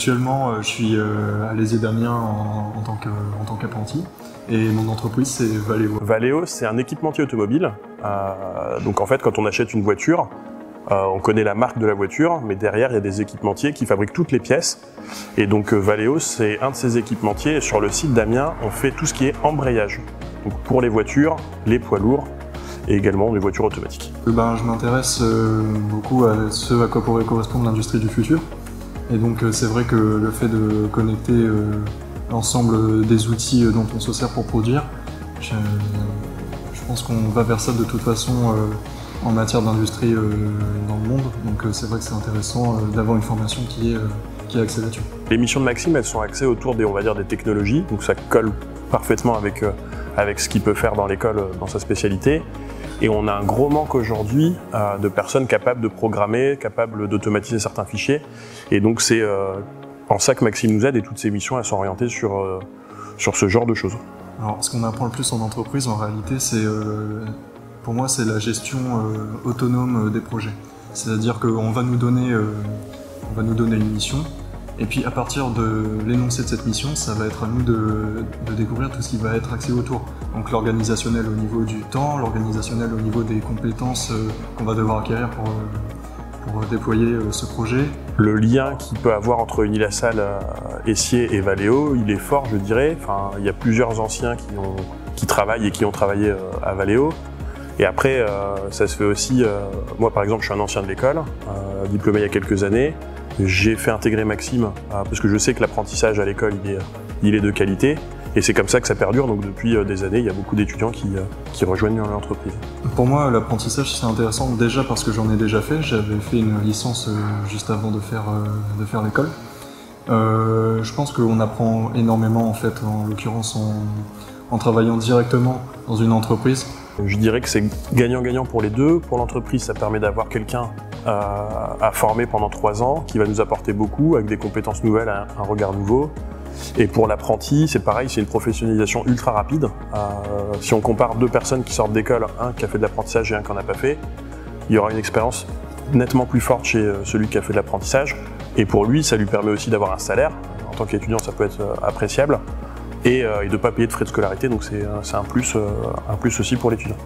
Actuellement, je suis à l'Aisé d'Amiens en tant qu'apprenti. Et mon entreprise, c'est Valeo. Valeo, c'est un équipementier automobile. Donc en fait, quand on achète une voiture, on connaît la marque de la voiture, mais derrière, il y a des équipementiers qui fabriquent toutes les pièces. Et donc Valeo, c'est un de ces équipementiers. Et sur le site d'Amiens, on fait tout ce qui est embrayage. Donc pour les voitures, les poids lourds et également les voitures automatiques. Je m'intéresse beaucoup à ce à quoi pourrait correspondre l'industrie du futur. Et donc c'est vrai que le fait de connecter l'ensemble des outils dont on se sert pour produire, je pense qu'on va vers ça de toute façon en matière d'industrie dans le monde. Donc c'est vrai que c'est intéressant d'avoir une formation qui est axée là-dessus. Les missions de Maxime, elles sont axées autour des technologies, donc ça colle parfaitement avec ce qu'il peut faire dans l'école, dans sa spécialité. Et on a un gros manque aujourd'hui de personnes capables de programmer, capables d'automatiser certains fichiers. Et donc c'est en ça que Maxime nous aide, et toutes ces missions, elles sont orientées sur ce genre de choses. Alors, ce qu'on apprend le plus en entreprise, en réalité, pour moi, c'est la gestion autonome des projets. C'est-à-dire qu'on va nous donner une mission, et puis à partir de l'énoncé de cette mission, ça va être à nous de découvrir tout ce qui va être axé autour. Donc l'organisationnel au niveau du temps, l'organisationnel au niveau des compétences qu'on va devoir acquérir pour déployer ce projet. Le lien qu'il peut avoir entre Unilassal, Essier et Valeo, il est fort, je dirais. Enfin, il y a plusieurs anciens qui travaillent et qui ont travaillé à Valeo. Et après, ça se fait aussi. Moi, par exemple, je suis un ancien de l'école, diplômé il y a quelques années. J'ai fait intégrer Maxime parce que je sais que l'apprentissage à l'école, il est de qualité. Et c'est comme ça que ça perdure, donc depuis des années, il y a beaucoup d'étudiants qui rejoignent l'entreprise. Pour moi, l'apprentissage, c'est intéressant déjà parce que j'en ai déjà fait. J'avais fait une licence juste avant de faire l'école. Je pense qu'on apprend énormément, en fait, en l'occurrence en travaillant directement dans une entreprise. Je dirais que c'est gagnant-gagnant pour les deux. Pour l'entreprise, ça permet d'avoir quelqu'un à former pendant 3 ans, qui va nous apporter beaucoup, avec des compétences nouvelles, un regard nouveau. Et pour l'apprenti, c'est pareil, c'est une professionnalisation ultra rapide. Si on compare 2 personnes qui sortent d'école, un qui a fait de l'apprentissage et un qui n'en a pas fait, il y aura une expérience nettement plus forte chez celui qui a fait de l'apprentissage. Et pour lui, ça lui permet aussi d'avoir un salaire. En tant qu'étudiant, ça peut être appréciable. Et de ne pas payer de frais de scolarité, donc c'est un plus aussi pour l'étudiant.